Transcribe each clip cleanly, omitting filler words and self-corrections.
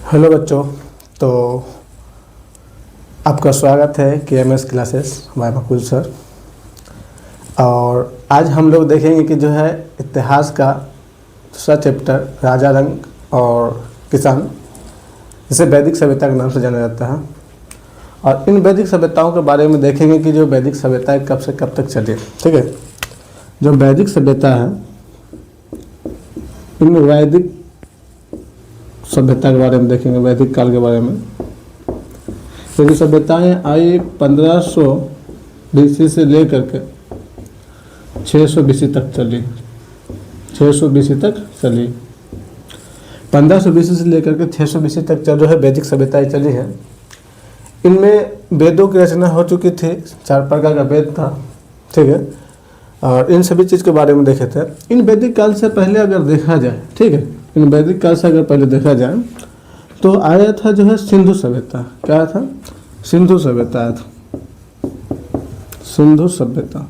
Hello बच्चों। तो आपका स्वागत है KMS classes bye Mukul sir. और आज हम लोग देखेंगे कि जो है इतिहास का दूसरा चैप्टर राजा रंग और किसान, इसे वैदिक सभ्यता के नाम से जाना जाता है। और इन वैदिक सभ्यताओं के बारे में देखेंगे कि जो वैदिक सभ्यताएं कब से कब तक चली। ठीक है, जो वैदिक सभ्यता है, इन वैदिक सभ्यता के बारे में देखेंगे, वैदिक काल के बारे में। तो जो सभ्यताएँ आई 1500 BC से लेकर के 600 BC तक चली। 600 BC तक चली। 1500 BC से लेकर के 600 BC तक जो है वैदिक सभ्यताएँ चली हैं। इनमें वेदों की रचना हो चुकी थी, 4 प्रकार का वेद था। ठीक है, और इन सभी चीज़ के बारे में देखे थे। इन वैदिक काल से पहले अगर देखा जाए, ठीक है, इन वैदिक काल से अगर पहले देखा जाए तो आया था जो है सिंधु सभ्यता। क्या था? सिंधु सभ्यता आया था। सिंधु सभ्यता,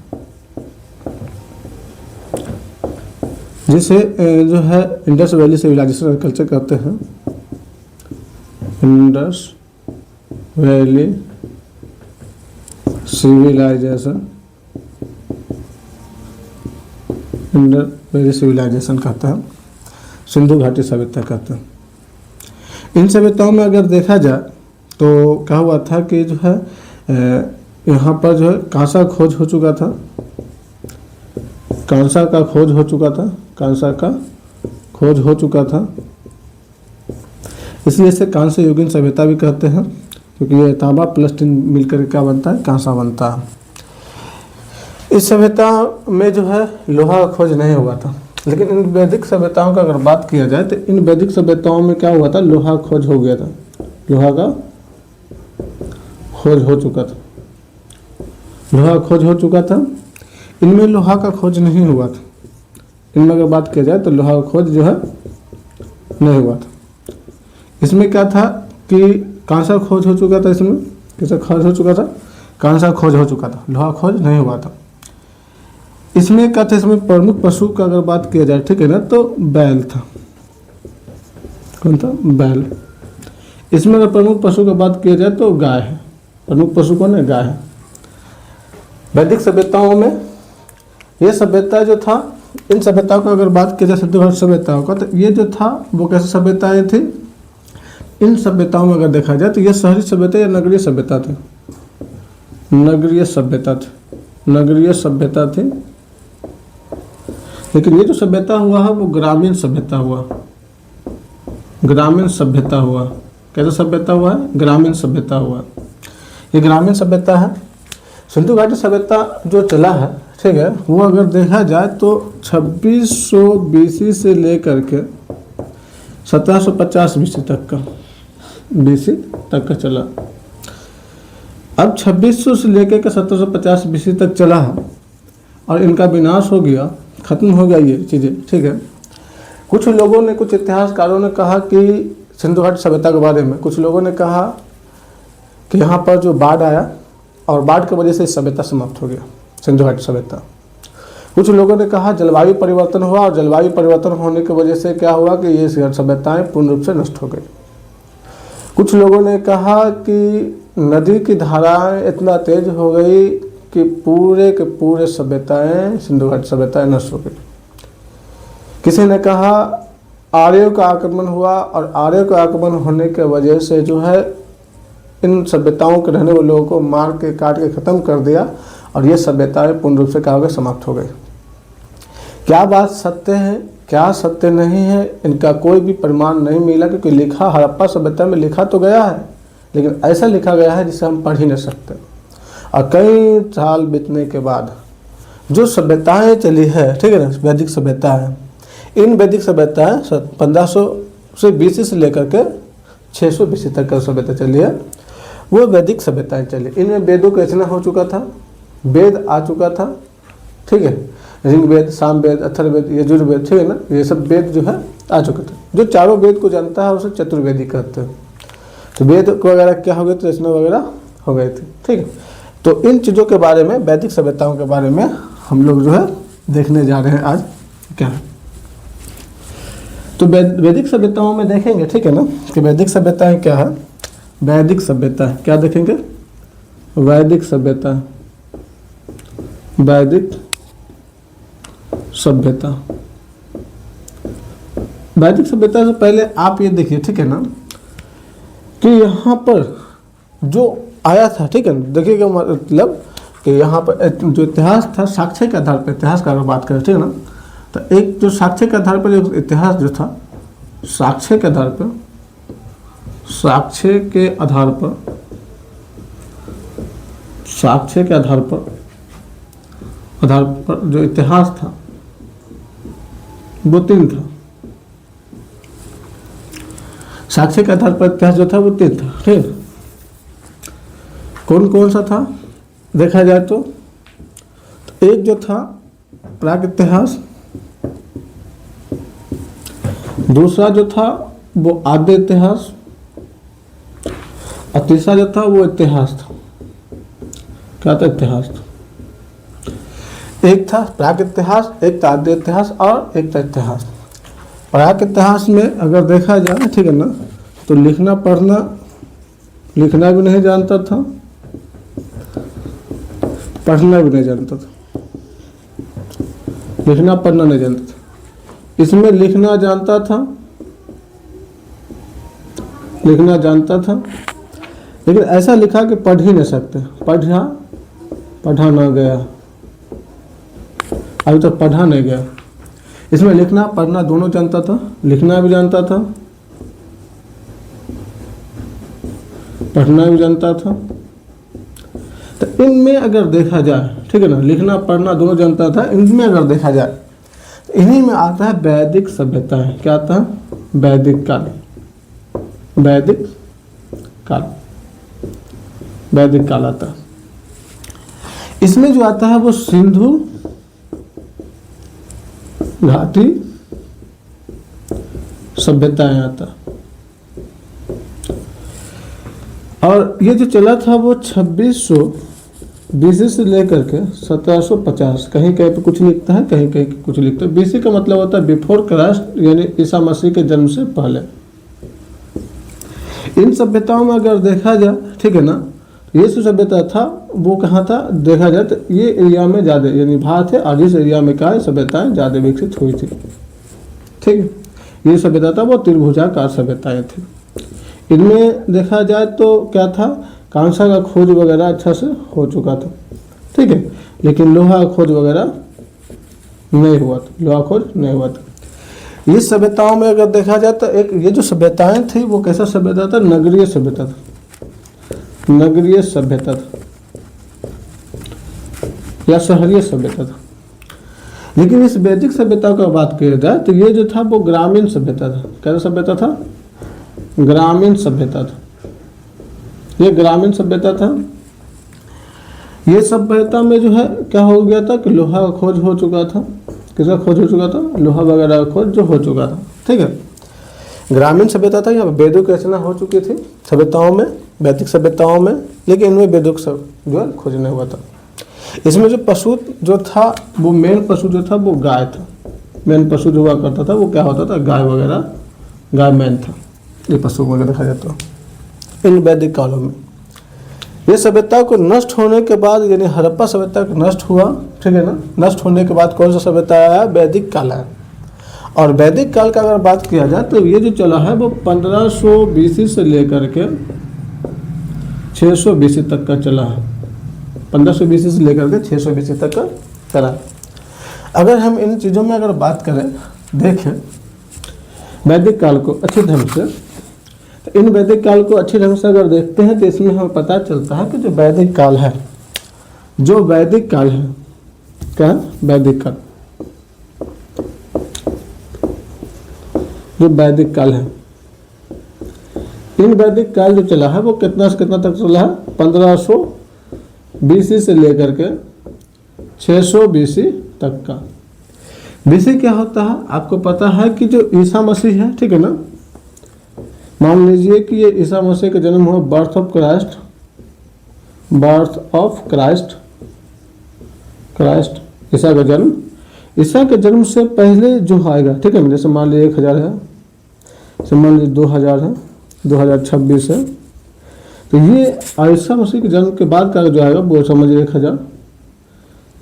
जिसे जो है इंडस वैली सिविलाइजेशन कल्चर कहते हैं। Indus Valley civilisation, Indus Valley civilisation कहते हैं, सिंधु घाटी सभ्यता कहते हैं। इन सभ्यताओं में अगर देखा जाए तो क्या हुआ था कि जो है यहाँ पर जो है कांसा खोज हो चुका था। कांसा का खोज हो चुका था। कांसा का खोज हो चुका था, इसलिए इसे कांस्य युगीन सभ्यता भी कहते हैं, क्योंकि ये तांबा प्लस टिन मिलकर क्या बनता है? कांसा बनता है। इस सभ्यता में जो है लोहा का खोज नहीं हुआ था। लेकिन इन वैदिक सभ्यताओं का अगर बात किया जाए तो इन वैदिक सभ्यताओं में क्या हुआ था? लोहा खोज हो गया था। लोहा का खोज हो चुका था। लोहा खोज हो चुका था। इनमें लोहा का खोज नहीं हुआ था। इनमें अगर बात किया जाए तो लोहा का खोज जो है नहीं हुआ था। इसमें क्या था कि कांसा खोज हो चुका था। इसमें कैसा खोज हो चुका था? कांसा खोज हो चुका था, लोहा खोज नहीं हुआ था। इसमें क्या था? इसमें प्रमुख पशु का अगर बात किया जाए, ठीक है ना, तो बैल था। कौन था? बैल। इसमें अगर प्रमुख पशु की बात किया जाए तो गाय है। प्रमुख पशु कौन है? गाय है। वैदिक सभ्यताओं में ये सभ्यता जो था, इन सभ्यताओं का अगर बात किया जाए सिंधु घाटी सभ्यताओं का, तो ये जो था वो कैसी सभ्यताएं थी? इन सभ्यताओं में अगर देखा जाए तो ये शहरी सभ्यता या नगरीय सभ्यता थी। नगरीय सभ्यता थी। नगरीय सभ्यता थी। लेकिन ये जो सभ्यता हुआ है वो ग्रामीण सभ्यता हुआ। ग्रामीण सभ्यता हुआ। कैसा सभ्यता हुआ है? ग्रामीण सभ्यता हुआ। ये ग्रामीण सभ्यता है। सिंधु घाटी सभ्यता जो चला है, ठीक है, वो अगर देखा जाए तो 2600 BC से लेकर के 1750 BC तक का, BC तक का चला। अब 2600 से लेकर के 1750 BC तक चला है और इनका विनाश हो गया, खत्म हो गया ये चीज़ें। ठीक है, कुछ लोगों ने, कुछ इतिहासकारों ने कहा कि सिंधु घाटी सभ्यता के बारे में, कुछ लोगों ने कहा कि यहाँ पर जो बाढ़ आया और बाढ़ की वजह से सभ्यता समाप्त हो गया, सिंधु घाटी सभ्यता। कुछ लोगों ने कहा जलवायु परिवर्तन हुआ और जलवायु परिवर्तन होने की वजह से क्या हुआ कि ये सभ्यताएं पूर्ण रूप से नष्ट हो गई। कुछ लोगों ने कहा कि नदी की धाराएं इतना तेज हो गई कि पूरे के पूरे सभ्यताएं, सिंधु घाटी सभ्यताएं नष्ट हो गई। किसी ने कहा आर्यों का आक्रमण हुआ और आर्यों का आक्रमण होने के वजह से जो है इन सभ्यताओं के रहने वाले लोगों को मार के काट के ख़त्म कर दिया और ये सभ्यताएं पूर्ण रूप से क्या हो गई? समाप्त हो गई। क्या बात सत्य है, क्या सत्य नहीं है, इनका कोई भी प्रमाण नहीं मिला, क्योंकि लिखा हड़प्पा सभ्यता में लिखा तो गया है, लेकिन ऐसा लिखा गया है जिसे हम पढ़ ही नहीं सकते। और कई साल बीतने के बाद जो सभ्यताएं चली है, ठीक है ना, वैदिक सभ्यता है, इन वैदिक सभ्यताएं 1500 से BC से लेकर के 600 BC तक का सभ्यता चली है, वो वैदिक सभ्यताएं चली। इनमें वेदों का रचना हो चुका था, वेद आ चुका था। ठीक है, ऋग्वेद, सामवेद, अथर्ववेद, यजुर्वेद, ठीक है ना, ये सब वेद जो है आ चुके थे। जो चारों वेद को जानता है उसे चतुर्वेदी कहते हैं। तो वेद को वगैरह क्या हो गए थे? रचना वगैरह हो गए थे। ठीक है, तो इन चीज़ों के बारे में, वैदिक सभ्यताओं के बारे में हम लोग जो है देखने जा रहे हैं आज। क्या है तो वैदिक सभ्यताओं में देखेंगे, ठीक है ना, कि वैदिक सभ्यताएं क्या है। वैदिक सभ्यता क्या देखेंगे, वैदिक सभ्यता, वैदिक सभ्यता। वैदिक सभ्यता से पहले आप ये देखिए, ठीक है ना, कि यहाँ पर जो आया था, ठीक है, देखिएगा मतलब कि यहाँ पर जो इतिहास था साक्ष्य के आधार पर, इतिहास का अगर बात करें, ठीक है ना, तो एक जो साक्ष्य के आधार पर एक इतिहास जो था, साक्ष्य के आधार पर, साक्ष्य के आधार पर, साक्ष्य के आधार पर जो इतिहास था वो 3 था। साक्ष्य के आधार पर इतिहास जो था वो 3 था, ठीक। कौन कौन सा था देखा जाए तो एक जो था प्राक इतिहास, दूसरा जो था वो आद्य इतिहास, और तीसरा जो था वो इतिहास था। क्या था, इतिहास था। एक था प्राक इतिहास, एक था आद्य इतिहास और एक था इतिहास। प्राक इतिहास में अगर देखा जाए, ठीक है ना, तो लिखना पढ़ना, लिखना भी नहीं जानता था, पढ़ना भी नहीं जानता था, लिखना पढ़ना नहीं जानता था। इसमें लिखना जानता था, लिखना जानता था, लेकिन ऐसा लिखा कि पढ़ ही नहीं सकते, पढ़ा ना गया, अभी तक पढ़ा नहीं गया। इसमें लिखना पढ़ना दोनों जानता था, लिखना भी जानता था, पढ़ना भी जानता था। तो इनमें अगर देखा जाए, ठीक है ना, लिखना पढ़ना दोनों जानता था, इनमें अगर देखा जाए तो इन्हीं में आता है वैदिक सभ्यता है। क्या आता है, वैदिक काल, वैदिक काल, वैदिक काल आता है। इसमें जो आता है वो सिंधु घाटी सभ्यताएं आता है। और ये जो चला था वो 2600 BC से लेकर के 1750, कहीं कहीं पे कुछ लिखता है, कहीं कहीं कुछ लिखता है। BC का मतलब होता है बिफोर क्राइस्ट, यानी ईसा मसीह के जन्म से पहले। इन सभ्यताओं में अगर देखा जाए, ठीक है ना, ये जो सभ्यता था वो कहाँ था देखा जाए तो ये एरिया में ज़्यादा, यानी भारत है और इस एरिया में क्या सभ्यताएं ज़्यादा विकसित हुई थी, ठीक है। ये सभ्यता था वो त्रिभुजाकार सभ्यताएं थी। इनमें देखा जाए तो क्या था, कांसा का खोज वगैरह अच्छा से हो चुका था, ठीक है, लेकिन लोहा का खोज वगैरह नहीं हुआ था, लोहा खोज नहीं हुआ था। इस सभ्यताओं में अगर देखा जाए तो एक ये जो सभ्यताएं थी वो कैसा सभ्यता था, नगरीय सभ्यता था, नगरीय सभ्यता था या शहरीय सभ्यता था। लेकिन इस वैदिक सभ्यता का बात किया जाए तो ये जो था वो ग्रामीण सभ्यता था। कैसा सभ्यता था, ग्रामीण सभ्यता था, ये ग्रामीण सभ्यता था। ये सभ्यता में जो है क्या हो गया था कि लोहा का खोज हो चुका था। किसका खोज हो चुका था, लोहा वगैरह का खोज जो हो चुका था, ठीक है। ग्रामीण सभ्यता था, यहाँ वेदों की रचना हो चुकी थी सभ्यताओं में, वैदिक सभ्यताओं में, लेकिन इनमें वेदों सब जो है खोज नहीं हुआ था। इसमें जो पशु जो था वो मेन पशु जो था वो गाय था। मेन पशु जो हुआ करता था वो क्या होता था, गाय वगैरह, गाय मेन था। ये पशु वगैरह देखा जाता है इन वैदिक कालों में। ये सभ्यता को नष्ट होने के बाद, यानी हड़प्पा सभ्यता नष्ट हुआ, ठीक है ना, नष्ट होने के बाद कौन सा सभ्यता आया, वैदिक काल है। और वैदिक काल का अगर बात किया जाए तो ये जो चला है वो 1500 BC से लेकर के 600 BC तक का चला है। 1500 BC से लेकर के 600 BC तक का चला है। अगर हम इन चीज़ों में अगर बात करें, देखें वैदिक काल को अच्छे ढंग से, तो इन वैदिक काल को अच्छे ढंग से अगर देखते हैं तो इसमें हमें पता चलता है कि जो वैदिक काल है, जो वैदिक काल है, क्या वैदिक काल, जो वैदिक काल है, इन वैदिक काल जो चला है वो कितना से कितना तक चला है, 1500 BC से लेकर के 600 BC तक का। BC क्या होता है आपको पता है कि जो ईसा मसीह है, ठीक है ना, मान लीजिए कि ये ईसा मसीह का जन्म हुआ, birth of Christ, birth of Christ, Christ Isa का जन्म, ईसा के जन्म से पहले जो आएगा, ठीक है, जैसे मान लीजिए 1000 है, जैसे मान लीजिए 2000 है, 2026 है, तो ये ईसा मसीह के जन्म के बाद का जो आएगा वो समझिए 1000,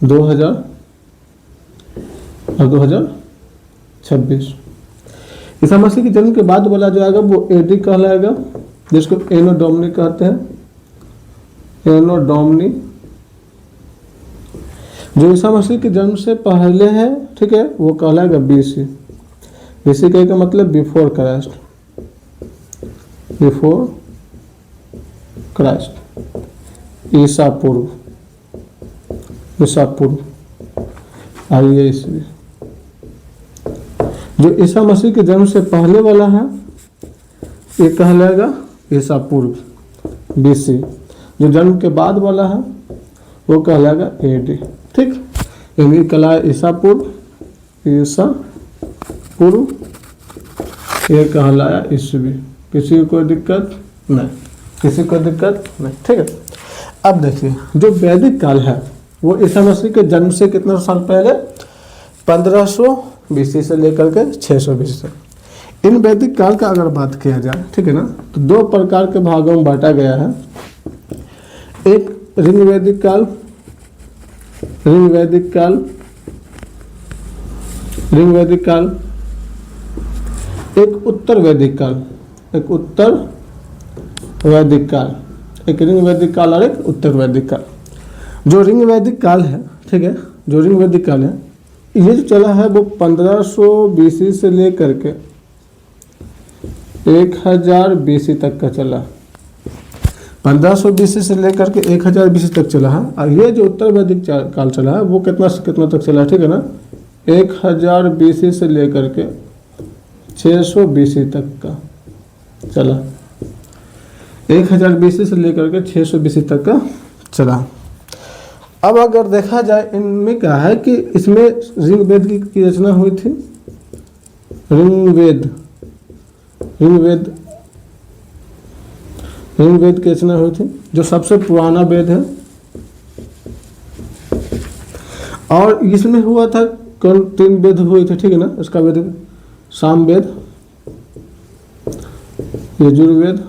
2000 और 2026। ईसा मसीह के जन्म के बाद वाला जो आएगा वो एडी कहलाएगा, जिसको एनो डोमिनी कहते हैं, एनो डोमिनी। जो ईसा मसीह के जन्म से पहले है, ठीक है, वो कहलाएगा बीसी। बीसी का मतलब बिफोर क्राइस्ट, बिफोर क्राइस्ट, ईसा पूर्व, ईसा पूर्व, आइए ईस्वी। जो ईसा मसीह के जन्म से पहले वाला है ये कहलाएगा ईसा पूर्व, बीसी। जो जन्म के बाद वाला है वो कहलाएगा एडी, ठीक। यानी कला ईसा पूर्व, ईसा पूर्व, ये कहलाया ईस्वी। किसी को कोई दिक्कत नहीं, किसी को दिक्कत नहीं, ठीक है। अब देखिए जो वैदिक काल है वो ईसा मसीह के जन्म से कितना साल पहले, 1500 बीसी से लेकर के 600 बीसी तक। इन वैदिक काल का अगर बात किया जाए, ठीक है ना, तो दो प्रकार के भागों में बांटा गया है। एक ऋग वैदिक काल, ऋग वैदिक काल, ऋग वैदिक काल, एक उत्तर वैदिक काल, एक उत्तर वैदिक काल, एक ऋग वैदिक काल और एक उत्तर वैदिक काल। जो ऋग वैदिक काल है, ठीक है, जो ऋग वैदिक काल है ये जो चला है वो 1500 बीसी से लेकर के 1000 बीसी तक का चला। 1500 बीसी से लेकर के 1000 बीसी तक चला है। और ये जो उत्तर वैदिक काल चला है वो कितना से कितना तक चला, ठीक है ना, 1000 बीसी से लेकर के 600 बीसी तक का चला। 1000 बीसी से लेकर के 600 बीसी तक का चला। अब अगर देखा जाए इनमें क्या है कि इसमें ऋग्वेद की रचना हुई थी। ऋग्वेद, ऋग्वेद, ऋग्वेद की रचना हुई थी जो सबसे पुराना वेद है। और इसमें हुआ था कौन, 3 वेद हुए थे, ठीक है ना। इसका वेद सामवेद, यजुर्वेद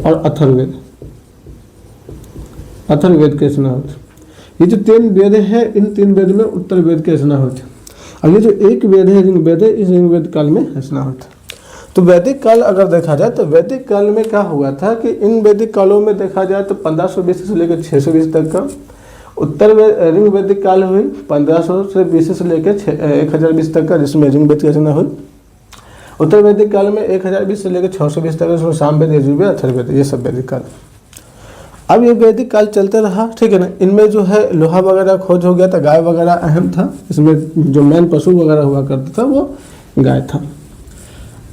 और अथर्ववेद, अथर्ववेद की रचना होती। ये जो 3 वेद है इन 3 वेद में उत्तर वेद की रचना होती। और ये जो एक वेद है ऋग्वेद है, इस ऋग्वेद काल में रचना होती। तो वैदिक काल अगर देखा जाए तो वैदिक काल में क्या हुआ था कि इन वैदिक कालों में देखा जाए तो 1500 बीसी से लेकर 600 बीसी तक का। उत्तर ऋग्वेदिक काल हुई 1500 से बीसी से लेकर 1000 बीसी तक का, जिसमें ऋग्वेद की रचना हुई। उत्तर वैदिक काल में 1000 बीसी से लेकर 600 बीसी तक, जिसमें सामवेद, यजुर्वेद, अथर्ववेद, ये सब वैदिक काल। अब ये वैदिक काल चलते रहा, ठीक है ना। इनमें जो है लोहा वगैरह खोज हो गया था, गाय वगैरह अहम था। इसमें जो मेन पशु वगैरह हुआ करता था वो गाय था।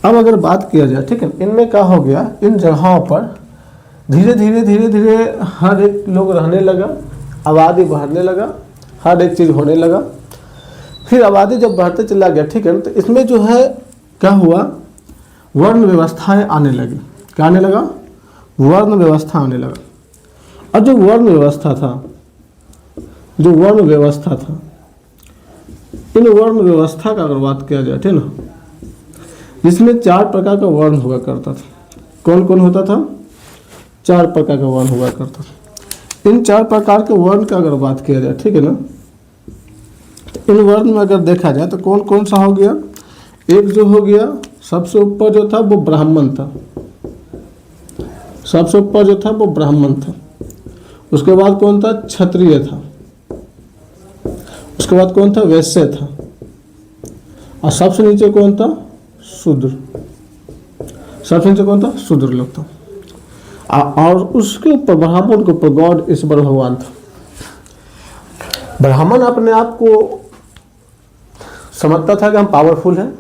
अब अगर बात किया जाए, ठीक है, इनमें क्या हो गया, इन जगहों पर धीरे धीरे धीरे धीरे हर एक लोग रहने लगा, आबादी बढ़ने लगा, हर एक चीज़ होने लगा। फिर आबादी जब बढ़ते चला गया, ठीक है ना, तो इसमें जो है क्या हुआ, वर्ण व्यवस्थाएं आने लगी। क्या आने लगा, वर्ण व्यवस्था आने लगा। और जो वर्ण व्यवस्था था, जो वर्ण व्यवस्था था, इन वर्ण व्यवस्था का अगर बात किया जाए, ठीक ना, जिसमें 4 प्रकार का वर्ण हुआ करता था। कौन कौन होता था, 4 प्रकार का वर्ण हुआ करता था। इन 4 प्रकार के वर्ण का अगर बात किया जाए, ठीक है ना, तो इन वर्ण में अगर देखा जाए तो कौन कौन सा हो गया। एक जो हो गया सबसे ऊपर जो था वो ब्राह्मण था, सबसे ऊपर जो था वो ब्राह्मण था। उसके बाद कौन था, क्षत्रिय था। उसके बाद कौन था, वैश्य था। और सबसे नीचे कौन था, शूद्र। सबसे नीचे कौन था, शूद्र लोग था। और उसके ऊपर ब्राह्मण के ऊपर गॉड ईश्वर भगवान था। ब्राह्मण अपने आप को समझता था कि हम पावरफुल हैं।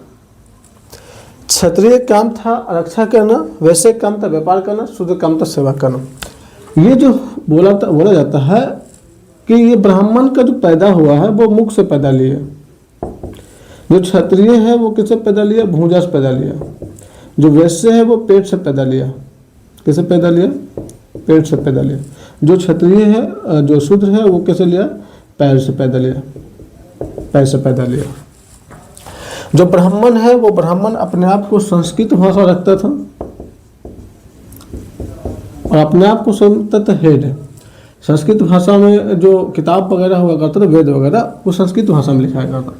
क्षत्रिय काम था रक्षा करना, वैश्य काम था व्यापार करना, शूद्र काम था सेवा करना। ये जो बोला जाता है कि ये ब्राह्मण का जो पैदा हुआ है वो मुख से पैदा लिया। जो क्षत्रिय है वो किससे पैदा लिया, भूजा से पैदा लिया। जो वैश्य है वो पेट से पैदा लिया। किससे पैदा लिया, पेट से पैदा लिया। जो क्षत्रिय है, जो शूद्र है, वो कैसे लिया? पैर से पैदा लिया, पैर से पैदा लिया। जो ब्राह्मण है वो ब्राह्मण अपने आप को संस्कृत भाषा रखता था और अपने आप को समझता था हेड है। संस्कृत भाषा में जो किताब वगैरह हुआ करता था, वेद वगैरह, वो संस्कृत भाषा में लिखाया करता था।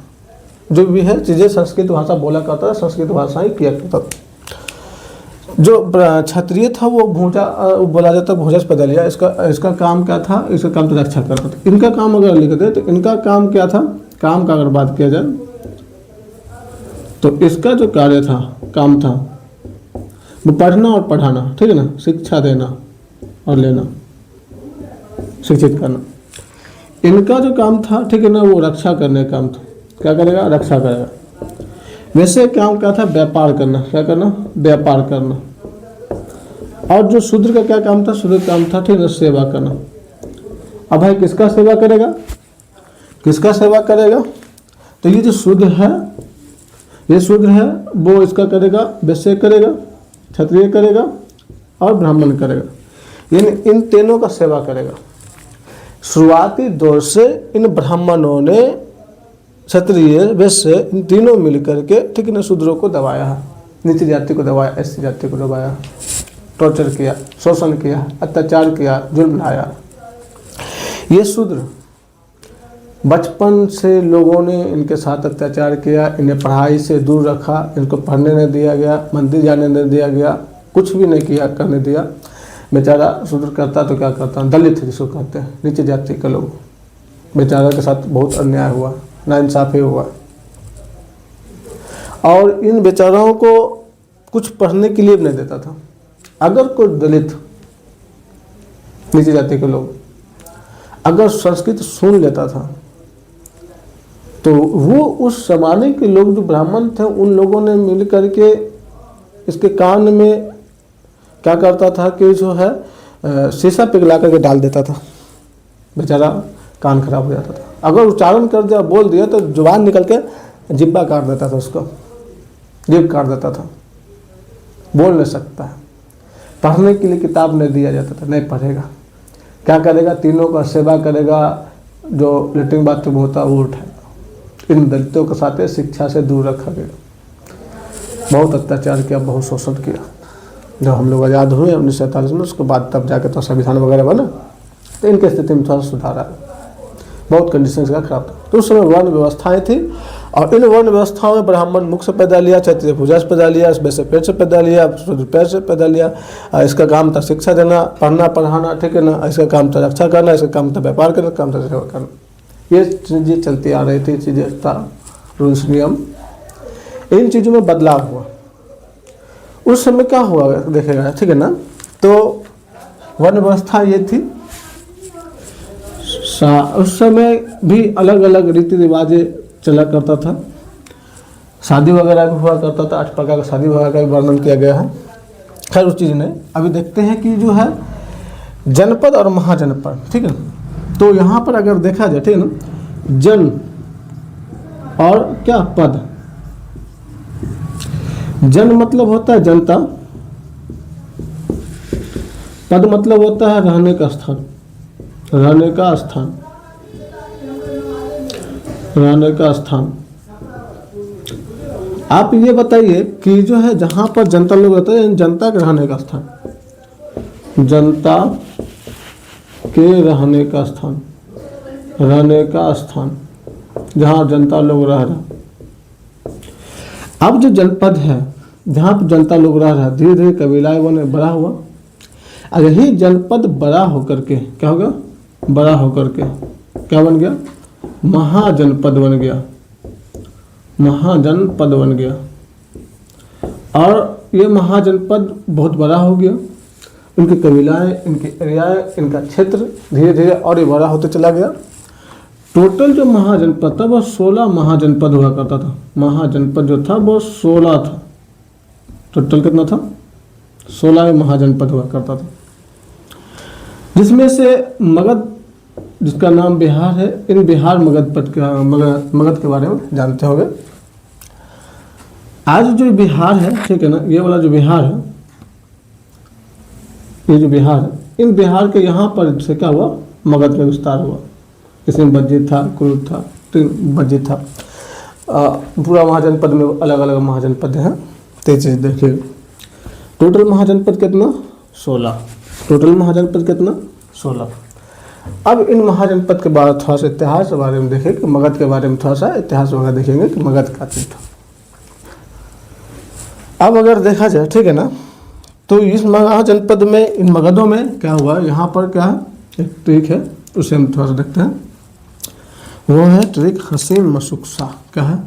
जो भी है चीज़ें संस्कृत भाषा बोला करता था, संस्कृत भाषा ही किया करता था। जो क्षत्रिय था वो भूजा बोला जाता, भूजा से पैदा लिया। इसका काम क्या था? इसका काम था रक्षा करता था। इनका काम अगर लिख दे तो इनका काम क्या था? काम का अगर बात किया जाए तो इसका जो कार्य था, काम था, वो पढ़ना और पढ़ाना, ठीक है ना, शिक्षा देना और लेना, शिक्षित करना। इनका जो काम था, ठीक है ना, वो रक्षा करने का काम था। क्या करेगा? रक्षा करेगा। वैसे काम क्या था? व्यापार करना। क्या करना? व्यापार करना। और जो शूद्र का क्या काम था? शूद्र काम था, ठीक है, सेवा करना। अब भाई किसका सेवा करेगा? किसका सेवा करेगा? तो ये जो शूद्र है, ये शूद्र है, वो इसका करेगा, वैश्य करेगा, क्षत्रिय करेगा और ब्राह्मण करेगा। यानी इन तीनों का सेवा करेगा। शुरुआती दौर से इन ब्राह्मणों ने, क्षत्रिय, वैश्य, इन तीनों मिलकर के, ठीक है ना, शूद्रों को दबाया है, नीची जाति को दबाया, ऐसी जाति को दबाया, टॉर्चर किया, शोषण किया, अत्याचार किया, जुल्म ढाया। ये शूद्र बचपन से लोगों ने इनके साथ अत्याचार किया, इन्हें पढ़ाई से दूर रखा, इनको पढ़ने नहीं दिया गया, मंदिर जाने नहीं दिया गया, कुछ भी नहीं किया, करने दिया। बेचारा शूद्र करता तो क्या करता? दलित जिसको कहते हैं, नीचे जाति के लोग, बेचारा के साथ बहुत अन्याय हुआ, नाइंसाफ़ी हुआ। और इन बेचाराओं को कुछ पढ़ने के लिए भी नहीं देता था। अगर कोई दलित, नीचे जाति के लोग अगर संस्कृत सुन लेता था तो वो उस जमाने के लोग जो ब्राह्मण थे, उन लोगों ने मिल करके इसके कान में क्या करता था कि जो है शीशा पिघला करके डाल देता था। बेचारा कान खराब हो जाता था। अगर उच्चारण कर दिया, बोल दिया, तो जुबान निकल के जिब्बा काट देता था, उसको जीभ काट देता था, बोल नहीं सकता है। पढ़ने के लिए किताब नहीं दिया जाता था, नहीं पढ़ेगा। क्या करेगा? तीनों का सेवा करेगा, जो लेटरिन बाथरूम होता वो उठाएगा। इन दलितों के साथ शिक्षा से दूर रखा गया, बहुत अत्याचार किया, बहुत शोषण किया। जब हम लोग आज़ाद हुए 1947 में, उसके बाद तब जाके तो संविधान वगैरह बना, तो इनकी स्थिति में थोड़ा सुधार आया। बहुत कंडीशन का खराब था। तो उस समय वर्ण व्यवस्थाएँ थी और इन वर्ण व्यवस्थाओं में ब्राह्मण मुख से पैदा लिया, क्षत्रिय भुजा से पैदा लिया, वैश्य पेट से पैदा लिया, शूद्र पैर से पैदा लिया। इसका काम था शिक्षा देना, पढ़ना, पढ़ाना, ठीक है ना। इसका काम था रक्षा करना, इसका काम था व्यापार करना, काम था सेवा करना। ये चीज़ें चलती आ रही थी, चीज़ें था, रूल्स नियम। इन चीज़ों में बदलाव हुआ। उस समय क्या हुआ देखेगा, ठीक है ना। तो वर्ण व्यवस्था ये थी। उस समय भी अलग अलग रीति रिवाजें चला करता था। शादी वगैरह भी हुआ करता था। 8 प्रकार का शादी वगैरह का भी वर्णन किया गया है। खैर उस चीज़ नहीं, अभी देखते हैं कि जो है जनपद और महाजनपद, ठीक है। तो यहाँ पर अगर देखा जाए, ठीक है ना, जन और क्या पद। जन मतलब होता है जनता, पद मतलब होता है रहने का स्थान, रहने का स्थान, रहने का स्थान। आप ये बताइए कि जो है जहाँ पर जनता लोग रहते हैं, जनता के रहने का स्थान, जनता के रहने का स्थान, रहने का स्थान, जहाँ जनता लोग रह रहा। अब जो जनपद है, जहाँ पर जनता लोग रह रहा, धीरे धीरे कबीलाएं बने, बड़ा हुआ। अगर ही जनपद बड़ा होकर के क्या होगा, बड़ा होकर के क्या बन गया, महाजनपद बन गया, महाजनपद बन गया। और ये महाजनपद बहुत बड़ा हो गया। इनकी कबीलाएं, इनके एरियाएं, इनका क्षेत्र धीरे धीरे और ये बड़ा होते चला गया। टोटल जो महाजनपद था वो 16 महाजनपद हुआ करता था। महाजनपद जो था वो 16 था। टोटल कितना था, 16 महाजनपद हुआ करता था, जिसमें से मगध, जिसका नाम बिहार है, इन बिहार मगध के बारे में जानते होंगे। आज जो बिहार है, ठीक है ना, ये वाला जो बिहार है, ये जो बिहार है, इन बिहार के यहाँ पर से क्या हुआ, मगध में विस्तार हुआ। इसमें बज्जित था, कुरुद था, तीन बज्जित था। पूरा महाजनपद में अलग अलग महाजनपद हैं। तो ये चीज़ देखिए, टोटल महाजनपद कितना, 16। टोटल महाजनपद कितना, 16। अब इन महाजनपद के बाद थोड़ा सा इतिहास के बारे में देखें कि मगध के बारे में थोड़ा सा इतिहास वगैरह देखेंगे कि मगध का चीज था। अब अगर देखा जाए, ठीक है ना, तो इस महाजनपद में, इन मगधों में क्या हुआ, यहाँ पर क्या है, एक ट्रिक है, उसे हम थोड़ा सा देखते हैं। वो है ट्रिक हसीन मशुकसा। क्या है,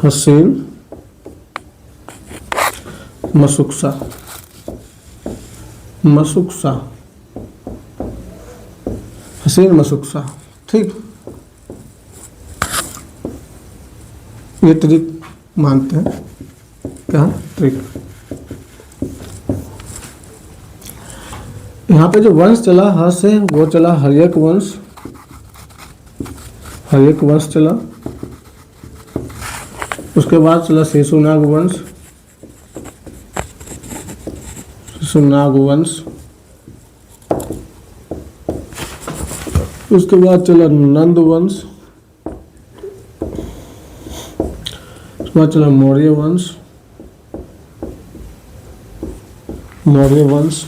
हसीन मशुकसा। मशुकसा, हसीन मशुकसा, ठीक। ये ट्रिक मानते हैं, क्या ट्रिक। यहाँ पे जो वंश चला ह से, वो चला हर्यक वंश। हर्यक वंश चला। उसके बाद चला शेषुनाग वंश। शेषुनाग वंश। उसके बाद चला नंद वंश। उसके बाद चला मौर्य वंश। मौर्य वंश,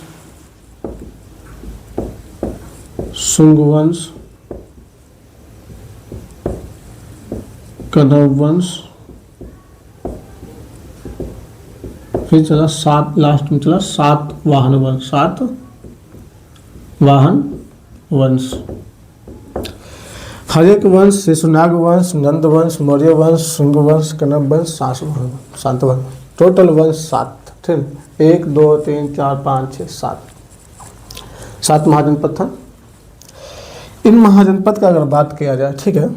शुंग वंश, कदम वंश, फिर चला लास्ट में चला सातवाहन वंश। सातवाहन वंश। हर्यक वंश, शेषुनाग वंश, नंद वंश, मौर्य वंश, शुंग वंश, कनब वंश, सातवाहन। टोटल वंश 7, ठीक। 1 2 3 4 5 6 7 महाजनपद था। इन महाजनपद का अगर बात किया जाए, ठीक है,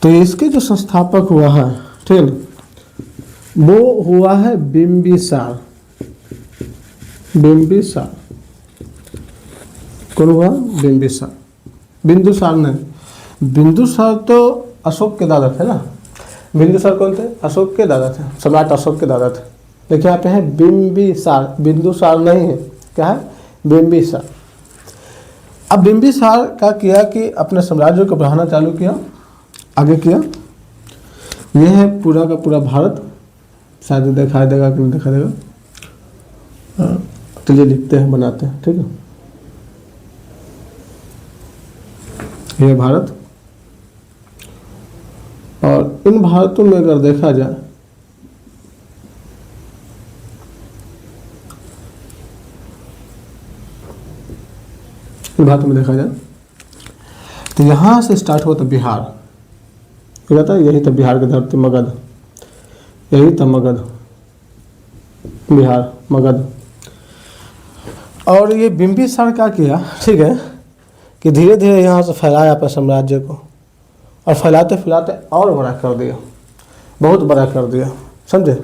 तो इसके जो संस्थापक हुआ है, ठीक है, वो हुआ है बिंबिसार। बिंबिसार कौन हुआ, बिंबिसार। बिंदुसार नहीं, बिंदुसार तो अशोक के दादा थे ना। बिंदुसार कौन थे, अशोक के दादा थे, सम्राट अशोक के दादा थे। देखिए यहाँ पे है बिंबिसार, बिंदुसार नहीं है, क्या है, बिंबिसार। अब बिंबिसार का किया कि अपने साम्राज्य को बढ़ाना चालू किया, आगे किया। यह है पूरा का पूरा भारत। शायद दिखाई देगा कि नहीं दिखाई देगा, चलिए लिखते हैं, बनाते हैं, ठीक है। यह भारत, और इन भारतों में अगर देखा जाए, इन भारतों में देखा जाए तो यहाँ से स्टार्ट हुआ था बिहार। क्या था, यही था बिहार की धरती, मगध। यही था मगध, बिहार, मगध। और ये बिंबिसार क्या किया, ठीक है, कि धीरे धीरे यहाँ से फैलाया अपने साम्राज्य को, और फैलाते फैलाते और बड़ा कर दिया, बहुत बड़ा कर दिया, समझे।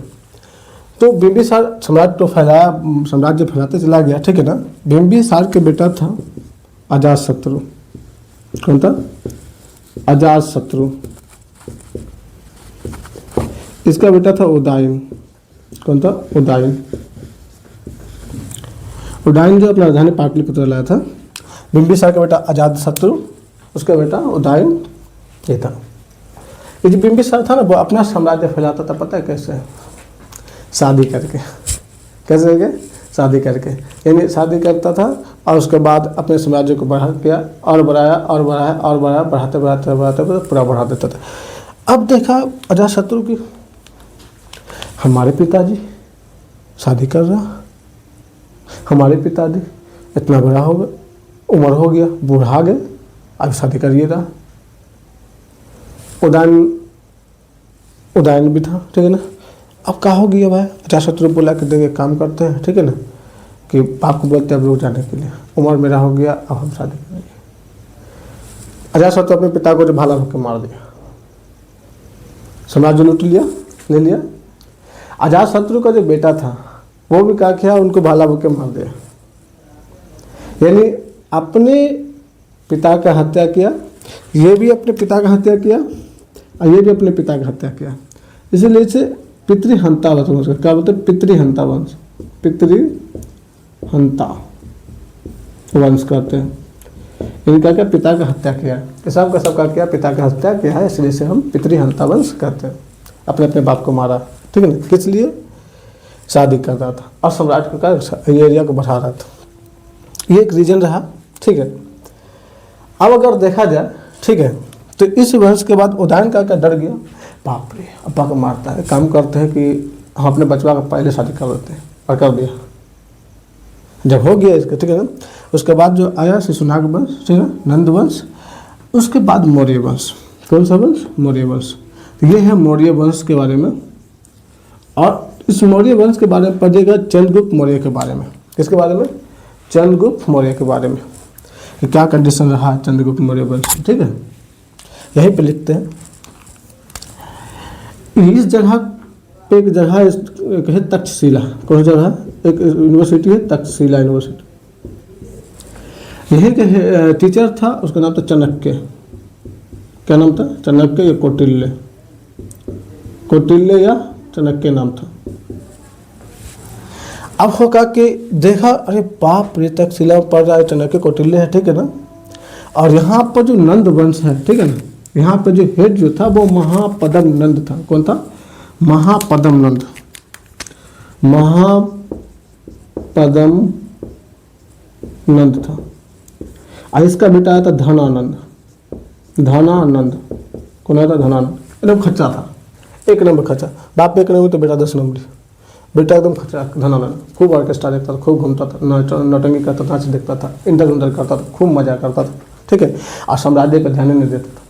तो बिंबिसार साम्राज्य तो फैलाया, साम्राज्य फैलाते चला गया, ठीक है ना। बिंबिसार के बेटा था अजातशत्रु। कौन था, अजातशत्रु। इसका बेटा था उदयन। कौन था, उदयन। उदयन जो अपना राजधानी पाटलिपुत्र लाया था। बिंबिसार का बेटा अजातशत्रु, उसका बेटा उदयन ये था। ये जो बिंबिसार था ना, वो अपना साम्राज्य फैलाता था, पता है कैसे, शादी करके। कैसे करके, शादी करके। यानी शादी करता था और उसके बाद अपने साम्राज्य को बढ़ा किया, और बढ़ाया और बढ़ाया और बढ़ाया, बढ़ाते बढ़ाते बढ़ाते पूरा बढ़ा देता था। अब देखा अजातशत्रु की, हमारे पिताजी शादी कर रहा, हमारे पिताजी इतना बड़ा हो गया, उम्र हो गया, बूढ़ा गए, अब शादी करिए रहा। उदयन भी था, ठीक है ना। अब क्या हो गया भाई, अजातशत्रु बोला कि देखिए काम करते हैं, ठीक है ना, कि बाप को बोलते हैं अब रुक जाने के लिए, उम्र मेरा हो गया, अब हम शादी करेंगे। अजातशत्रु अपने पिता को जो भाला होकर मार दिया, साम्राज्य लूट लिया, ले लिया। अजातशत्रु का जो बेटा था वो भी क्या किया, उनको भाला होकर मार दिया। यानी अपने पिता का हत्या किया, ये भी अपने पिता का हत्या किया, और ये भी अपने पिता का हत्या किया। इसीलिए इसे पितृहंता वंश, क्या बोलते हैं, पितृहंता वंश। हंता वंश कहते हैं। इनका क्या पिता का हत्या किया, सब का सबका क्या पिता का हत्या किया है, इसलिए से हम पितृहंता वंश कहते हैं। अपने अपने बाप को मारा, ठीक है ना, किस लिए, शादी कर रहा था और सम्राट का एरिया को बढ़ा रहा था, ये एक रीजन रहा, ठीक है। अब अगर देखा जाए, ठीक है, तो इस वंश के बाद उदयन का डर गया, बाप रे अब्बा को मारता है, काम करते हैं कि हम अपने बचवा का पहले शादी कर देते हैं, और कर दिया। जब हो गया इसका, ठीक है ना, उसके बाद जो आया शिशुनाग वंश, ठीक है, नंद वंश, उसके बाद मौर्य वंश। कौन सा वंश, मौर्य वंश। तो ये है मौर्य वंश के बारे में। और इस मौर्य वंश के बारे में पढ़िएगा चंद्रगुप्त मौर्य के बारे में। किसके बारे में, चंद्रगुप्त मौर्य के बारे में, कि क्या कंडीशन रहा चंद्रगुप्त मौर्य वंश, ठीक है। यहीं पे लिखते हैं, इस जगह पे एक जगह है तक्षशिला। कौन सा जगह, एक यूनिवर्सिटी है तक्षशिला यूनिवर्सिटी। यही के टीचर था, उसका नाम था चाणक्य। क्या नाम था, चाणक्य या कौटिल्य, कौटिल्य या चाणक्य नाम था। अब होगा कि देखा, अरे बाप रे तक्षशिला पढ़ रहा है, चाणक्य कौटिल्य है, ठीक है ना। और यहाँ पर जो नंद वंश है, ठीक है ना, यहाँ पर जो हेड जो था वो महापद्म नंद था। कौन था, महापद्म नंद, महापद्म नंद था। और इसका बेटा आया था धनानंद, धनानंद। कौन आया था, धनानंद। एकदम खच्चा था, एक नंबर खच्चा, बाप एक नंबर तो बेटा 10 नंबर। बेटा एकदम खच्चा धनानंद, खूब ऑर्केस्ट्रा देखता था, खूब घूमता था, नौटंकी करता था, नाच देखता था, इंटर उंटर करता था, खूब मजा करता था, ठीक है। और साम्राज्य पर ध्यान नहीं देता था,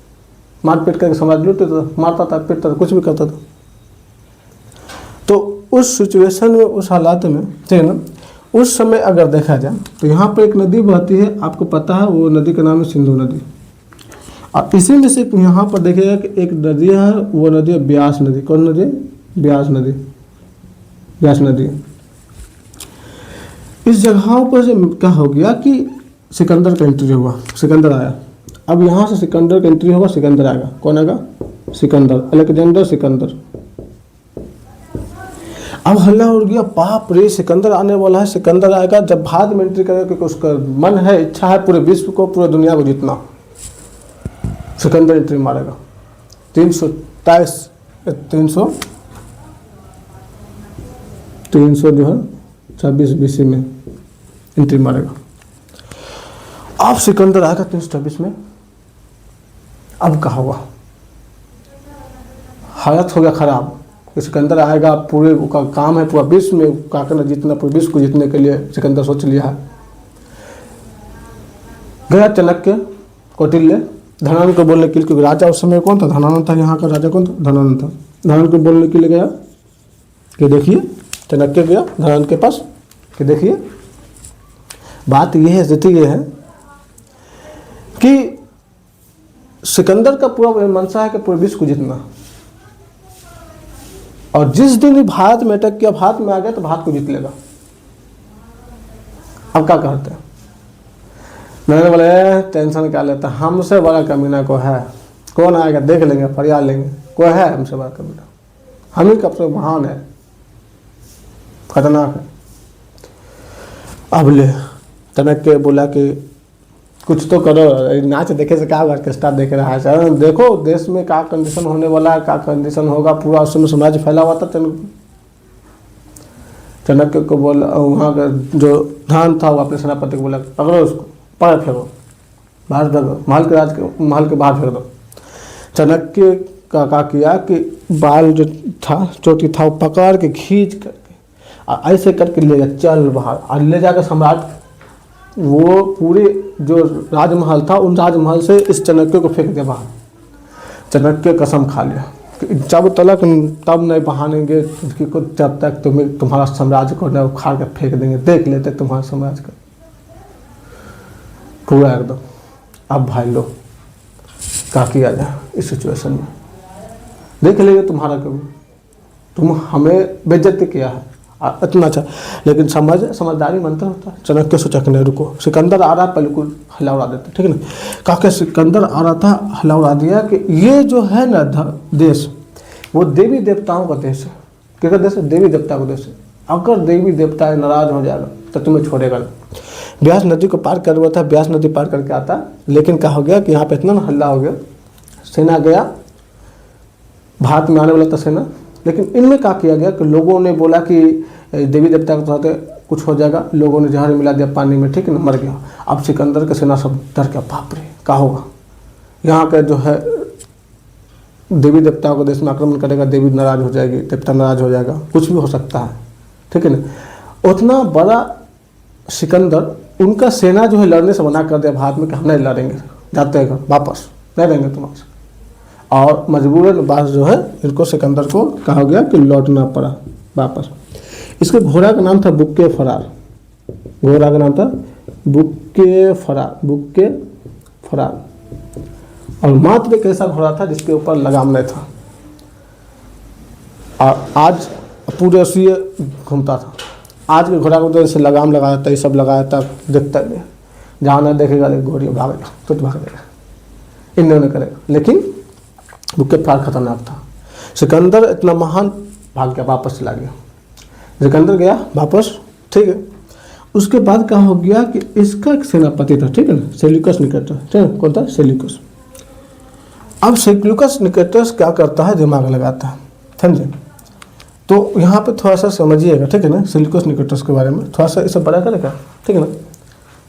मार पीट करके साम्राज्य लूटता था, मारता था, पीटता था, कुछ भी करता था। तो उस सिचुएशन में, उस हालात में, ठीक है ना, उस समय अगर देखा जाए तो यहाँ पर एक नदी बहती है, आपको पता है, वो नदी का नाम है सिंधु नदी। और इसी में से यहाँ पर देखिएगा कि एक नदी है, वो नदी है ब्यास नदी। कौन नदी, ब्यास नदी, ब्यास नदी। इस जगहों पर से क्या हो गया कि सिकंदर का एंट्री हुआ, सिकंदर आया। अब यहाँ से सिकंदर का एंट्री होगा, सिकंदर आएगा। कौन आएगा, सिकंदर, अलेक्जेंडर सिकंदर। अब हल्ला उड़ गया, बाप रे सिकंदर आने वाला है, सिकंदर आएगा। जब भारत में एंट्री करेगा, क्योंकि उसका मन है, इच्छा है पूरे विश्व को, पूरे दुनिया को जीतना, सिकंदर एंट्री मारेगा। 300 जो है 26 BC में एंट्री मारेगा। अब सिकंदर आएगा 326 में। अब क्या हुआ, हालत हो गया खराब। सिकंदर आएगा, पूरे का काम है पूरा विश्व में क्या करना, जीतना, पूरे विश्व को जीतने के लिए सिकंदर सोच लिया है। गया चाणक्य, कौटिल्य, धनानंद को बोलने के लिए, क्योंकि राजा उस समय कौन था, धनानंद था, यहाँ का राजा कौन था, धनानंद था। धनानंद को बोलने के लिए गया कि देखिए, चाणक्य गया धनानंद के पास कि देखिए बात ये है, स्थिति ये है कि सिकंदर का पूरा मंशा है कि पूरे विश्व को जीतना, और जिस दिन भी भारत में अटैक किया, भारत में आ गया तो भारत को जीत लेगा। अब क्या कहते हैं, मैंने बोले टेंशन क्या लेता, हमसे बड़ा कमीना को है, कौन आएगा देख लेंगे, फरियाद लेंगे, कोई है हमसे बड़ा कमीना, हम ही कब से महान है, खतरनाक है। अब ले चाणक्य बोला कि कुछ तो करो, नाच देखे से क्या ऑर्केस्ट्रा देख रहा है, सर देखो देश में क्या कंडीशन होने वाला है, क्या कंडीशन होगा, पूरा उस समय साम्राज्य फैला हुआ था। चाणक्य को बोला, वहाँ का जो धान था वो अपने सेनापति को बोला पकड़ो उसको, पर फेंको, बाहर फेंको, महल के बाहर फेंक दो। चाणक्य का क्या किया कि बाल जो था, चोटी था, वो पकड़ के खींच करके ऐसे करके ले गया, चल बाहर, और ले जाकर सम्राट, वो पूरे जो राजमहल था, उन राजमहल से इस चाणक्य को फेंक दिया बाहर। चाणक्य कसम खा लिया कि जब तक तब नहीं बहानेंगे, जब तक तुम्हारा साम्राज्य को न उखाड़ के फेंक देंगे, देख लेते तुम्हारा साम्राज्य का पूरा एकदम। अब भाई लो क्या किया जाए इस सिचुएशन में, देख लेंगे तुम्हारा कभी, तुम हमें बेइज्जती किया है इतना अच्छा, लेकिन समझदारी मंत्र होता है। चाणक्य सोचा कि नहीं रुको, सिकंदर आ रहा, बिल्कुल हला उड़ा देते, ठीक है ना। कहा सिकंदर आ रहा था, हला उड़ा दिया कि ये जो है ना देश, वो देवी देवताओं का देश है। क्या देश है, देवी देवता का देश है। अगर देवी देवता नाराज हो जाएगा तो तुम्हें छोड़ेगा नहीं। ब्यास नदी को पार कर हुआ था, ब्यास नदी पार करके आता, लेकिन क्या हो गया कि यहाँ पे इतना ना हल्ला हो गया, सेना गया, भारत में आने वाला था सेना, लेकिन इनमें क्या किया गया कि लोगों ने बोला कि देवी देवता के साथ कुछ हो जाएगा, लोगों ने जहर मिला दिया पानी में, ठीक है ना, मर गया। अब सिकंदर का सेना सब डर गया, बाप रे क्या होगा, यहाँ का जो है देवी देवताओं को देश में आक्रमण करेगा, देवी नाराज हो जाएगी, देवता नाराज हो जाएगा, कुछ भी हो सकता है, ठीक है ना। उतना बड़ा सिकंदर, उनका सेना जो है लड़ने से मना कर दिया भारत में कि हम नहीं लड़ेंगे, जाते हैं वापस, नहीं रहेंगे तुम्हारे, और मजबूरन बास जो है इनको सिकंदर को कहा गया कि लौटना पड़ा वापस। इसके घोड़ा का नाम था बुक्के फरार, घोड़ा का नाम था बुक्के फरार, बुक्के फरार, और मात्र एक ऐसा घोड़ा था जिसके ऊपर लगाम नहीं था, और आज पूरे रसिए घूमता था। आज के घोड़ा को तो जैसे लगाम लगाया था, ये सब लगाया था, देखता नहीं, जहाँ न देखेगा घोड़ी भागेगा, तुरंत भागेगा, इन्होंने करेगा, लेकिन बुक्के फरार खतरनाक था। सिकंदर इतना महान, भाग गया, वापस चला गया, सिकंदर गया वापस, ठीक है। उसके बाद क्या हो गया कि इसका एक सेनापति था, ठीक है ना, सेल्यूकस निकेटर, ठीक है, कौन था, सेल्यूकस। अब सेल्यूकस निकेटर्स क्या करता है, दिमाग लगाता है, समझे। तो यहाँ पे थोड़ा सा समझिएगा, ठीक है ना, सेल्यूकस निकेटर्स के बारे में थोड़ा सा इसे बड़ा करेगा, ठीक है ना,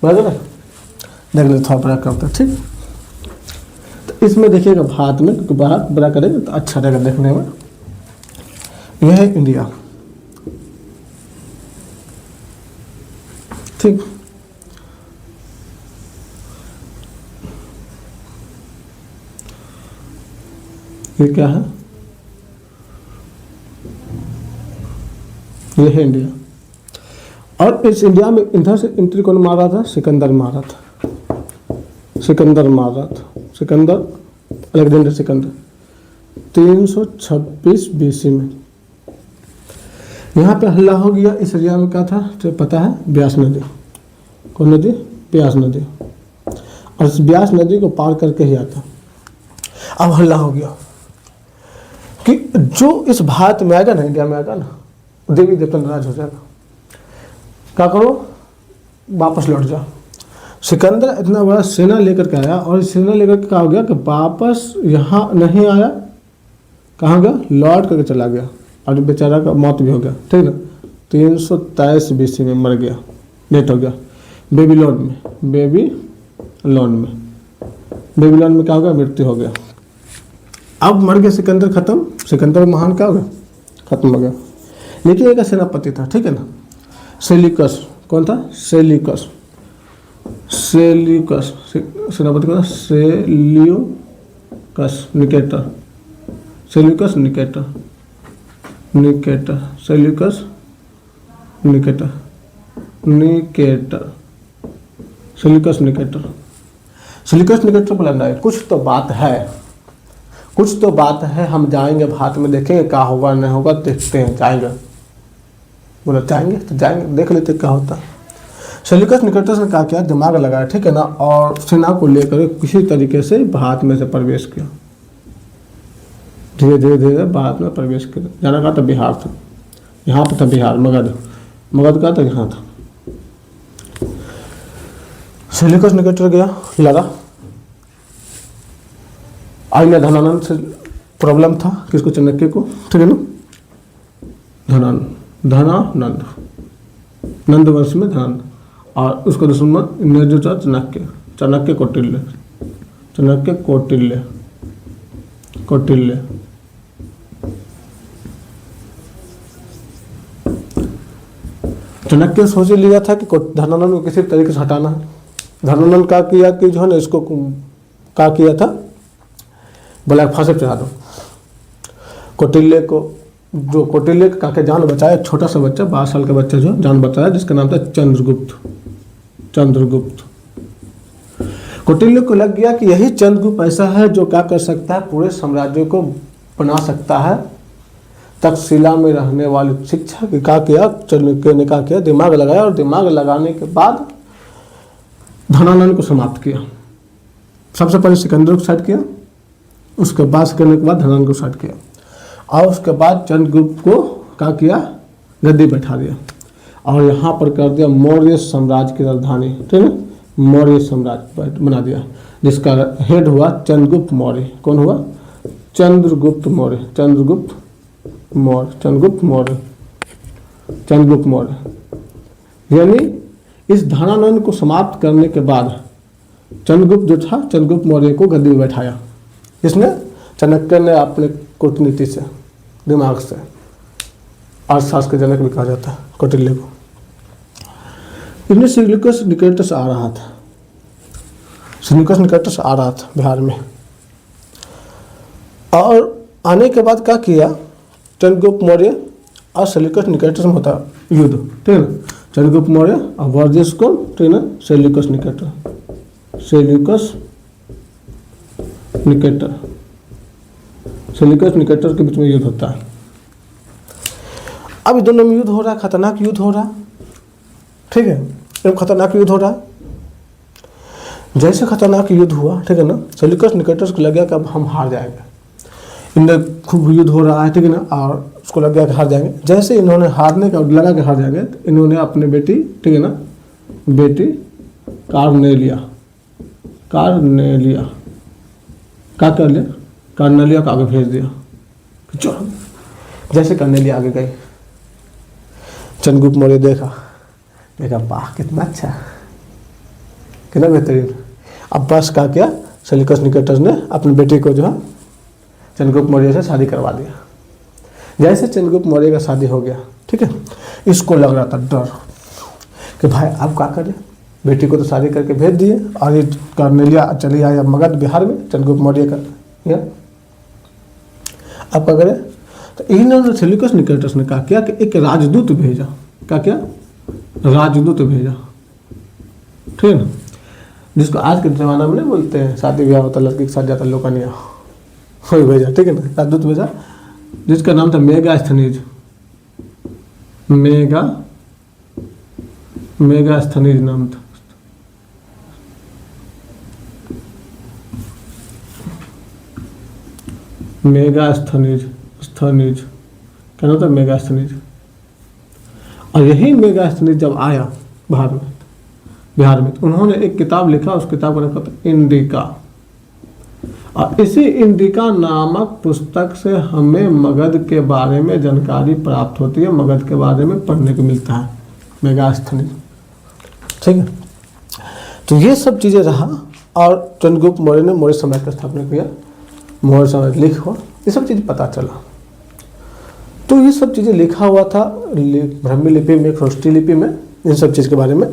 बड़ा करेगा, देख लीजिए थोड़ा बड़ा करता है, ठीक। तो इसमें देखिएगा भारत में, क्योंकि भारत बड़ा करेगा तो अच्छा रहेगा देखने में। यह है इंडिया, ठीक। ये क्या है, ये है इंडिया, और इस इंडिया में इधर से एंट्री कौन मार रहा था, सिकंदर मार रहा था, सिकंदर मार रहा था, सिकंदर, अलेक्जेंडर सिकंदर 326 बीसी में। यहाँ पे हल्ला हो गया, इस एरिया में क्या था तो पता है, ब्यास नदी, कौन नदी, ब्यास नदी, और इस ब्यास नदी को पार करके ही आता। अब हल्ला हो गया कि जो इस भारत में आएगा ना, इंडिया में आएगा ना, देवी देवता नाराज हो जाएगा, क्या करो, वापस लौट जाओ। सिकंदर इतना बड़ा सेना लेकर के आया, और सेना लेकर के क्या हो गया कि वापस यहाँ नहीं आया, कहाँ गया, लौट करके चला गया, और बेचारा का मौत भी हो गया, ठीक ना, 323 बीसी में मर गया, डेथ हो गया, बेबीलोन में, बेबीलोन में, बेबीलोन में क्या हो गया, मृत्यु हो गया। अब मर गया सिकंदर, खत्म, सिकंदर महान क्या हो गया, खत्म हो गया। लेकिन एक सेनापति था, ठीक है ना, सेल्यूकस, कौन था, सेल्यूकस, सेल्यूकस सेनापति कौन था, Seleucus Nicator, Seleucus Nicator, Nicator, Seleucus Nicator, Nicator, Seleucus Nicator, Seleucus Nicator बोला नहीं, कुछ तो बात है, कुछ तो बात है, हम जाएंगे भारत में, देखेंगे क्या होगा नहीं होगा, देखते हैं, जाएंगे, बोला जाएंगे तो जाएंगे, देख लेते क्या होता है। सेल्यूकस निकेटर्स ने क्या किया, दिमाग लगाया, ठीक है ना, और सेना को लेकर किसी तरीके से भारत में से प्रवेश किया, धीरे धीरे धीरे भारत में प्रवेश किया। जाना कहा था, बिहार था, यहाँ पे था बिहार, मगध, मगध का था, यहाँ था। सेल्यूकस निकेटर गया, लड़ा, आईना धनानंद से प्रॉब्लम था, किसको, चाणक्य को, ठीक है ना, धनानंद, नंद वंश में धनानंद, और उसको दुश्मन जो था चाणक्य, चाणक्य कौटिल्य, चाणक्य कौटिल्य, कौटिल्य, चाणक्य सोच लिया था कि धनानंद को किसी तरीके से हटाना है। धनानंद का किया कि जो है ना, इसको क्या किया था, बोला फांसी पे चढ़ा दो। कौटिल्य को, जो कौटिल्य का के जान बचाया, छोटा सा बच्चा, 12 साल का बच्चा जो जान बचाया, जिसका नाम था चंद्रगुप्त, चंद्रगुप्त। कौटिल्य को लग गया कि यही चंद्रगुप्त ऐसा है जो क्या कर सकता है, पूरे साम्राज्य को बना सकता है। तक्षशिला में रहने वाली शिक्षा की क्या किया, चाणक्य ने क्या किया, दिमाग लगाया, और दिमाग लगाने के बाद धनानंद को समाप्त किया। सबसे पहले सिकंदर को साइड किया, उसके बाद करने के बाद धनानंद को साइड किया, और उसके बाद चंद्रगुप्त को क्या किया, गद्दी बैठा दिया, और यहाँ पर कर दिया मौर्य साम्राज्य की राजधानी, ठीक है, मौर्य साम्राज्य बना दिया, जिसका हेड हुआ चंद्रगुप्त मौर्य। कौन हुआ? चंद्रगुप्त मौर्य, चंद्रगुप्त मौर्य, चंद्रगुप्त मौर्य, चंद्रगुप्त मौर्य। यानी इस धनानंद को समाप्त करने के बाद चंद्रगुप्त जो था, चंद्रगुप्त मौर्य को गद्दी में बैठाया। इसने चाणक्य ने अपने कूटनीति से, दिमाग से, अर्थशास्त्र के जनक भी कहा जाता है कौटिल्य को। इनमें सेल्यूकस निकेटस आ रहा था, सेल्यूकस निकेटस आ रहा था बिहार में, और आने के बाद क्या किया, चंद्रगुप्त मौर्य और सेल्यूकस निकेटस में होता युद्ध, ठीक है ना। चंद्रगुप्त मौर्य और वर्जिस को, ठीक है ना, Seleucus Nicator, Seleucus Nicator, Seleucus Nicator के बीच में युद्ध होता है। अब दोनों में युद्ध हो रहा है, खतरनाक युद्ध हो रहा है, ठीक है, एक खतरनाक युद्ध हो रहा है। जैसे खतरनाक युद्ध हुआ, ठीक है ना, सेल्यूकस निकेटर्स को लग गया कि अब हम हार जाएंगे, इनमें खूब युद्ध हो रहा है, ठीक है ना, और उसको लग गया कि हार जाएंगे। जैसे इन्होंने हारने का लगा कि हार जाएंगे, तो इन्होंने अपने बेटी, ठीक है ना, बेटी कार्नेलिया, कार्नेलिया क्या कर लिया, कार्नेलिया को आगे भेज दिया। चलो, जैसे कार्नेलिया आगे गई, चंद्रगुप्त मौर्य देखा, वाह कितना अच्छा, कितना बेहतरीन। अब बस का क्या, सेल्यूकस निकेटर्स ने अपनी बेटी को जो है चंद्रगुप्त मौर्य से शादी करवा दिया। जैसे चंद्रगुप्त मौर्य का शादी हो गया, ठीक है, इसको लग रहा था डर कि भाई अब क्या करें, बेटी को तो शादी करके भेज दिए, और ये कार्नेलिया चली आई मगध बिहार में चंद्रगुप्त मौर्य का, अब क्या करें। तो इन्होंने सेल्यूकस निकेटर्स ने कहा क्या कि एक राजदूत भेजा, क्या राजदूत भेजा, ठीक है ना, जिसको आज के जमाना में नहीं बोलते हैं शादी ब्याह होता लड़की के साथ जाता लोकानिया, वही भेजा, ठीक है ना, राजदूत भेजा, जिसका नाम था मेगास्थनीज, मेगास्थनीज नाम था। मेगास्थनीज, स्थनीज क्या नाम था, मेगास्थनीज। और यही मेगास्थनीज जब आया बिहार में तो उन्होंने एक किताब लिखा, उस किताब का नाम था इंडिका। और इसी इंडिका नामक पुस्तक से हमें मगध के बारे में जानकारी प्राप्त होती है, मगध के बारे में पढ़ने को मिलता है, मेगास्थनीज, ठीक है। तो ये सब चीज़ें रहा, और चंद्रगुप्त मौर्य ने मौर्य साम्राज्य की स्थापना किया, मौर्य साम्राज्य लिख हुआ, ये सब चीज़ पता चला। तो ये सब चीज़ें लिखा हुआ था ब्राह्मी लिपि में, खरोष्टी लिपि में, इन सब चीज़ के बारे में।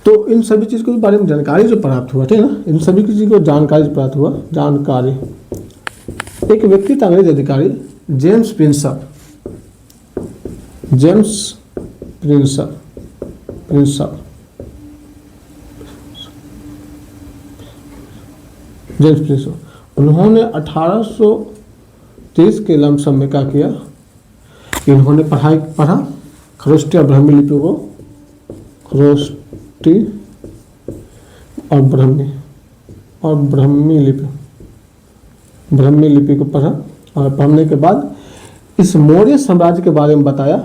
तो इन सभी चीज़ के बारे में जानकारी जो प्राप्त हुआ, ठीक है ना, इन सभी चीज़ को जानकारी प्राप्त हुआ, जानकारी। एक व्यक्ति था अंग्रेज अधिकारी James Prinsep, James Prinsep, James Prinsep, उन्होंने 1830 के लमसम में क्या किया, इन्होंने पढ़ा खरोष्टी और ब्राह्मी लिपि को, खरोष्टी और ब्राह्मी लिपि को पढ़ा, और पढ़ने के बाद इस मौर्य साम्राज्य के बारे में बताया।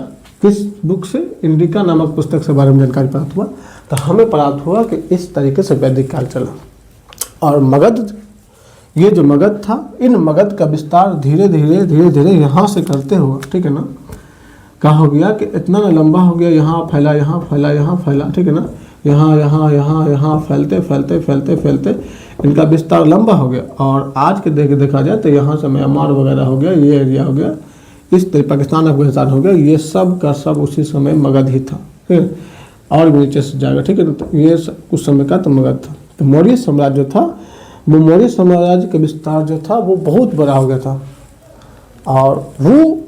किस बुक से? इंडिका नामक पुस्तक से बारे में जानकारी प्राप्त हुआ। तो हमें प्राप्त हुआ कि इस तरीके से वैदिक काल चला, और मगध, ये जो मगध था, इन मगध का विस्तार धीरे धीरे यहाँ से करते हुए, ठीक है ना, क्या हो गया कि इतना ना लंबा हो गया, यहाँ फैला, यहाँ फैला, यहाँ फैला, ठीक है ना, यहाँ फैलते इनका विस्तार लंबा हो गया। और आज के देखा जाए तो यहाँ से म्यांमार वगैरह हो गया, ये एरिया हो गया, इस तरह पाकिस्तान अफगानिस्तान हो गया, ये सब का सब उसी समय मगध ही था, ठीक है, और भी नीचे से जाएगा, ठीक है। तो ये उस समय का तो मगध था। तो मौर्य साम्राज्य जो था, वो मौर्य साम्राज्य का विस्तार जो था वो बहुत बड़ा हो गया था, और वो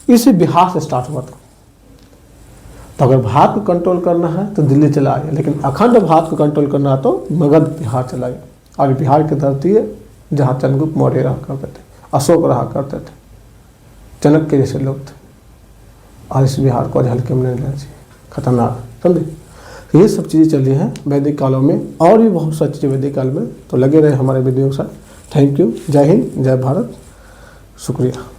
इसी बिहार से स्टार्ट हुआ था। तो अगर भारत को कंट्रोल करना है तो दिल्ली चला आए, लेकिन अखंड भारत को कंट्रोल करना है तो मगध बिहार चला गया। और बिहार की धरती है जहाँ चंद्रगुप्त मौर्य रहा करते थे, अशोक रहा करते थे, चाणक्य जैसे लोग थे। और इस बिहार को आज हल्के में नहीं लेना चाहिए, खतरनाक, समझे। ये सब चीज़ें चली हैं वैदिक कालों में, और भी बहुत सारी चीज़ें वैदिक काल में। तो लगे रहे हमारे वीडियो के साथ। Thank you. जय हिंद, जय भारत, शुक्रिया।